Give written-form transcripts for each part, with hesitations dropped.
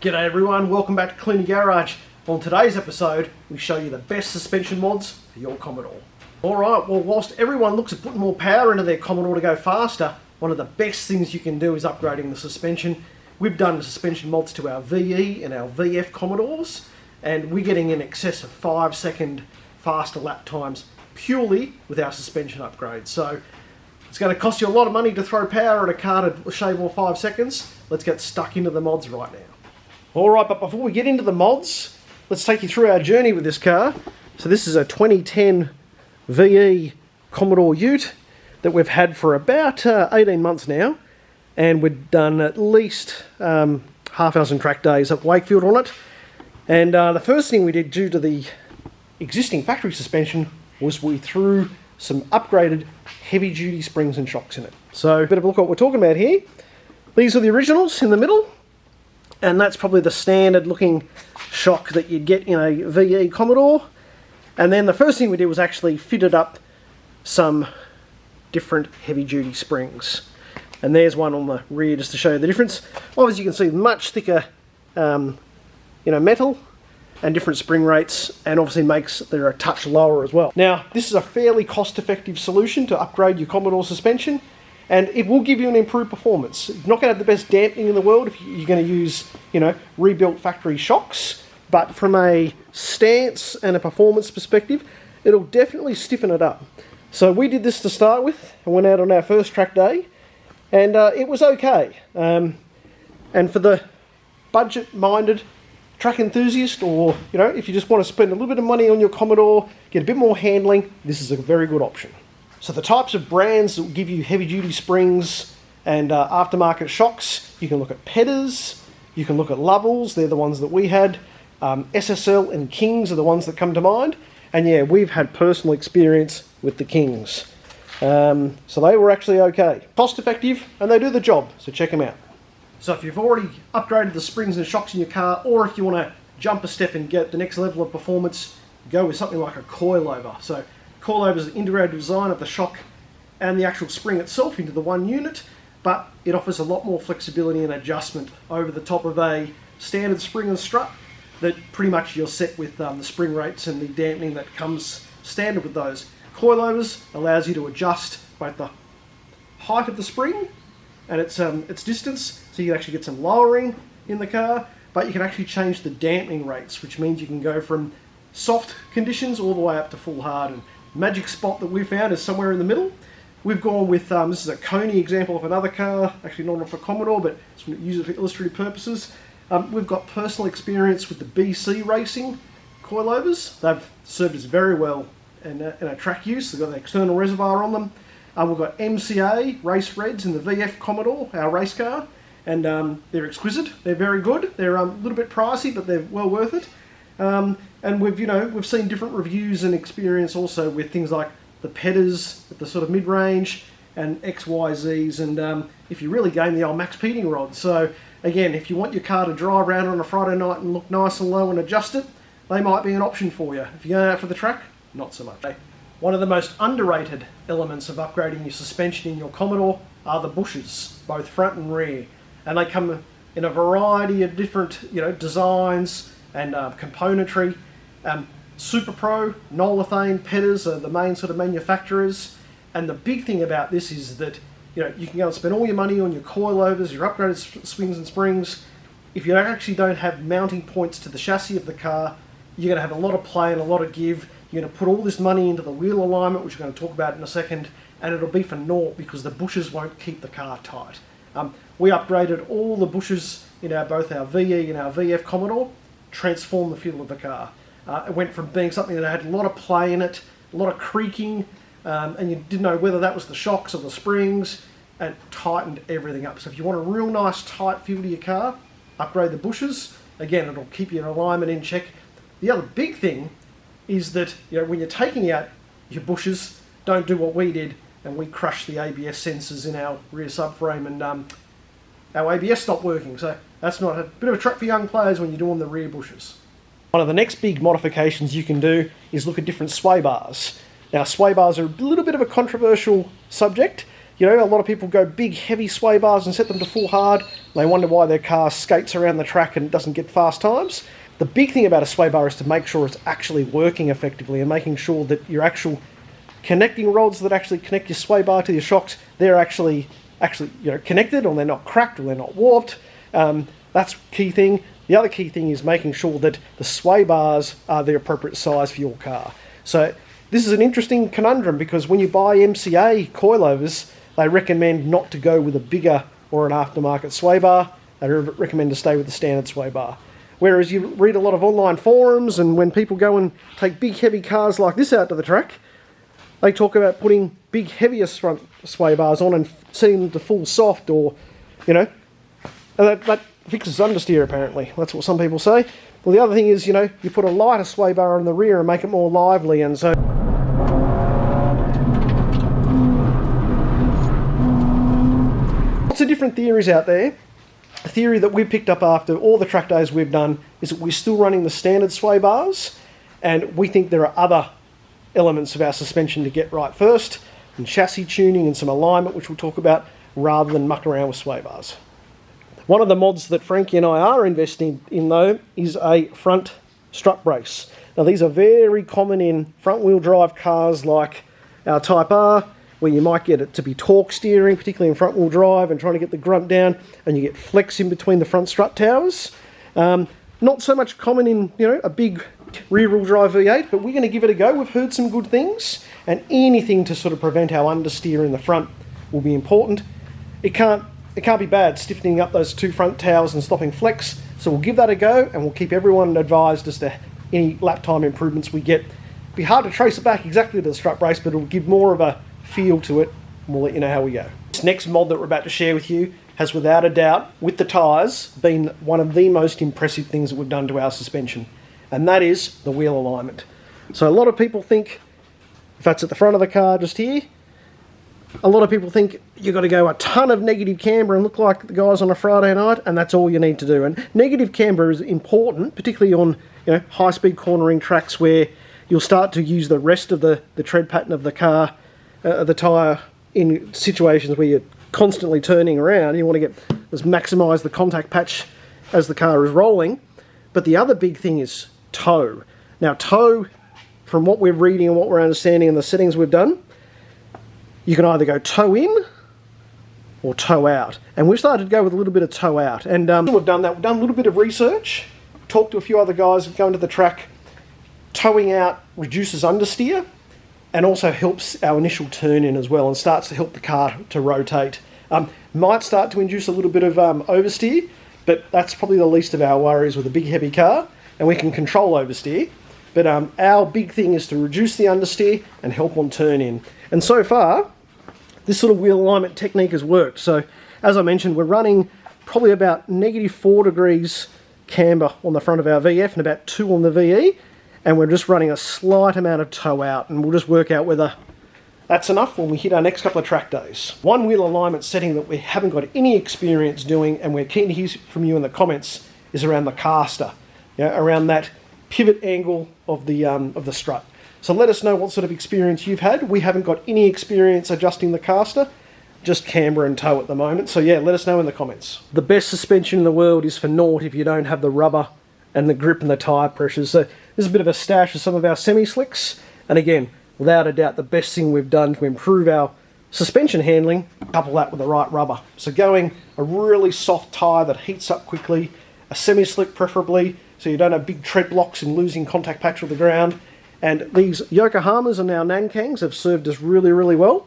G'day everyone, welcome back to Clunie Garage. On today's episode, we show you the best suspension mods for your Commodore. Alright, well whilst everyone looks at putting more power into their Commodore to go faster, one of the best things you can do is upgrading the suspension. We've done suspension mods to our VE and our VF Commodores, and we're getting in excess of 5-second faster lap times purely with our suspension upgrades. So it's going to cost you a lot of money to throw power at a car to shave off 5 seconds. Let's get stuck into the mods right now. Alright, but before we get into the mods, let's take you through our journey with this car. So this is a 2010 VE Commodore Ute that we've had for about 18 months now. And we've done at least half dozen track days at Wakefield on it. And the first thing we did due to the existing factory suspension was we threw some upgraded heavy duty springs and shocks in it. So a bit of a look at what we're talking about here. These are the originals in the middle. And that's probably the standard looking shock that you'd get in a VE Commodore. And then the first thing we did was actually fitted up some different heavy duty springs. And there's one on the rear just to show you the difference. Well, as you can see, much thicker metal and different spring rates, and obviously makes they're a touch lower as well. Now, this is a fairly cost-effective solution to upgrade your Commodore suspension, and it will give you an improved performance. You're not going to have the best damping in the world if you're going to use, rebuilt factory shocks, but from a stance and a performance perspective, it'll definitely stiffen it up. So we did this to start with, and went out on our first track day, and it was okay. And for the budget-minded track enthusiast, or if you just want to spend a little bit of money on your Commodore, get a bit more handling, this is a very good option. So the types of brands that will give you heavy duty springs and aftermarket shocks, you can look at Pedders, you can look at Lovels, they're the ones that we had. SSL and Kings are the ones that come to mind. And yeah, we've had personal experience with the Kings. So they were actually okay. Cost effective, and they do the job, so check them out. So if you've already upgraded the springs and shocks in your car, or if you want to jump a step and get the next level of performance, go with something like a coilover. So coilover is an integrated design of the shock and the actual spring itself into the one unit, but it offers a lot more flexibility and adjustment over the top of a standard spring and strut that pretty much you're set with the spring rates and the dampening that comes standard with those. Coilovers allows you to adjust both the height of the spring and its distance, so you can actually get some lowering in the car, but you can actually change the dampening rates, which means you can go from soft conditions all the way up to full hard. And magic spot that we found is somewhere in the middle. We've gone with, this is a Coney example of another car, actually not for Commodore, but it's used for illustrative purposes. We've got personal experience with the BC Racing coilovers. They've served us very well in a track use. They've got an external reservoir on them. We've got MCA Race Reds in the VF Commodore, our race car, and they're exquisite. They're very good. They're a little bit pricey, but they're well worth it. And we've seen different reviews and experience also with things like the Pedders at the sort of mid-range and XYZs, and if you really game the old max peating rod. So again, if you want your car to drive around on a Friday night and look nice and low and adjust it, they might be an option for you. If you're going out for the track, not so much. One of the most underrated elements of upgrading your suspension in your Commodore are the bushes, both front and rear. And they come in a variety of different designs and componentry. SuperPro, Nolethane, Pedders are the main sort of manufacturers. And the big thing about this is that you can go and spend all your money on your coilovers, your upgraded swings and springs. If you actually don't have mounting points to the chassis of the car, you're going to have a lot of play and a lot of give. You're going to put all this money into the wheel alignment, which we're going to talk about in a second, and it'll be for naught because the bushes won't keep the car tight. We upgraded all the bushes in both our VE and our VF Commodore, transformed the feel of the car. It went from being something that had a lot of play in it, a lot of creaking, and you didn't know whether that was the shocks or the springs, and tightened everything up. So if you want a real nice tight feel to your car, upgrade the bushes. Again, it'll keep your alignment in check. The other big thing is that when you're taking out your bushes, don't do what we did, and we crushed the ABS sensors in our rear subframe, and our ABS stopped working. So that's not a bit of a trick for young players when you're doing the rear bushes. One of the next big modifications you can do is look at different sway bars. Now, sway bars are a little bit of a controversial subject. A lot of people go big, heavy sway bars and set them to full hard. They wonder why their car skates around the track and doesn't get fast times. The big thing about a sway bar is to make sure it's actually working effectively and making sure that your actual connecting rods that actually connect your sway bar to your shocks, they're actually connected, or they're not cracked, or they're not warped. That's the key thing. The other key thing is making sure that the sway bars are the appropriate size for your car. So this is an interesting conundrum, because when you buy MCA coilovers, they recommend not to go with a bigger or an aftermarket sway bar. They recommend to stay with the standard sway bar. Whereas you read a lot of online forums, and when people go and take big heavy cars like this out to the track, they talk about putting big heavier front sway bars on and setting them to full soft, or, and that fixes understeer apparently. That's what some people say. Well, the other thing is, you put a lighter sway bar on the rear and make it more lively, and so lots of different theories out there. The theory that we've picked up after all the track days we've done is that we're still running the standard sway bars, and we think there are other elements of our suspension to get right first, and chassis tuning and some alignment, which we'll talk about, rather than muck around with sway bars. One of the mods that Frankie and I are investing in, though, is a front strut brace. Now, these are very common in front-wheel drive cars like our Type R, where you might get it to be torque steering, particularly in front-wheel drive, and trying to get the grunt down, and you get flex in between the front strut towers. Not so much common in, a big rear-wheel drive V8, but we're going to give it a go. We've heard some good things, and anything to sort of prevent our understeer in the front will be important. It can't be bad stiffening up those two front towers and stopping flex, so we'll give that a go, and we'll keep everyone advised as to any lap time improvements we get. It'll be hard to trace it back exactly to the strut brace, but it'll give more of a feel to it, and we'll let you know how we go. This next mod that we're about to share with you has, without a doubt, with the tyres, been one of the most impressive things that we've done to our suspension, and that is the wheel alignment. So a lot of people think, if that's at the front of the car just here, a lot of people think you've got to go a ton of negative camber and look like the guys on a Friday night, and that's all you need to do. And negative camber is important, particularly on high-speed cornering tracks where you'll start to use the rest of the tread pattern of the car, the tyre, in situations where you're constantly turning around. You want to maximise the contact patch as the car is rolling. But the other big thing is toe. Now, toe, from what we're reading and what we're understanding and the settings we've done, you can either go toe in or toe out. And we've started to go with a little bit of toe out. And we've done that. We've done a little bit of research, talked to a few other guys going to the track. Toeing out reduces understeer and also helps our initial turn in as well, and starts to help the car to rotate. Might start to induce a little bit of oversteer, but that's probably the least of our worries with a big heavy car, and we can control oversteer. But our big thing is to reduce the understeer and help on turn in. And so far, this sort of wheel alignment technique has worked. So as I mentioned, we're running probably about -4 degrees camber on the front of our VF and about 2 on the VE, and we're just running a slight amount of toe out, and we'll just work out whether that's enough when we hit our next couple of track days. One wheel alignment setting that we haven't got any experience doing, and we're keen to hear from you in the comments, is around the caster, around that pivot angle of the strut. So let us know what sort of experience you've had. We haven't got any experience adjusting the caster, just camber and toe at the moment. So yeah, let us know in the comments. The best suspension in the world is for naught if you don't have the rubber and the grip and the tyre pressures. So this is a bit of a stash of some of our semi-slicks. And again, without a doubt, the best thing we've done to improve our suspension handling, couple that with the right rubber. So going a really soft tyre that heats up quickly, a semi-slick preferably, so you don't have big tread blocks and losing contact patch with the ground. And these Yokohamas and our Nankangs have served us really, really well.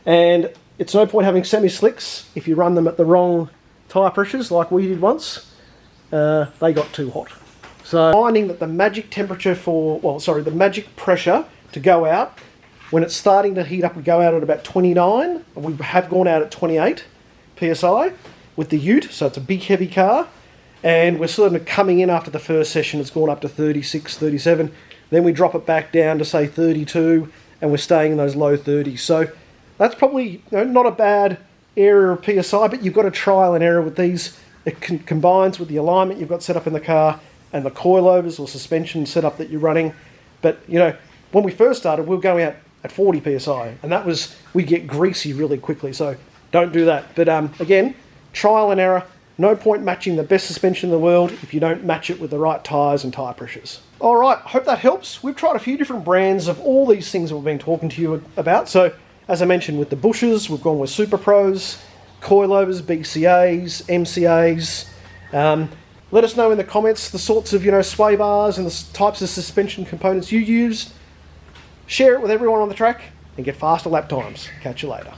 And it's no point having semi-slicks if you run them at the wrong tyre pressures like we did once. They got too hot. So finding that the magic temperature the magic pressure to go out, when it's starting to heat up, we go out at about 29. We have gone out at 28 PSI with the Ute, so it's a big heavy car. And we're sort of coming in after the first session, it's gone up to 36, 37. Then we drop it back down to say 32, and we're staying in those low 30s. So that's probably not a bad area of PSI, but you've got to trial and error with these. It combines with the alignment you've got set up in the car and the coilovers or suspension setup that you're running. But when we first started, we were going out at 40 PSI, and that was, we'd get greasy really quickly. So don't do that. But again, trial and error. No point matching the best suspension in the world if you don't match it with the right tyres and tyre pressures. Alright, hope that helps. We've tried a few different brands of all these things that we've been talking to you about. So, as I mentioned with the Bushes, we've gone with SuperPros, Coilovers, BCAs, MCAs. Let us know in the comments the sorts of, sway bars and the types of suspension components you use. Share it with everyone on the track and get faster lap times. Catch you later.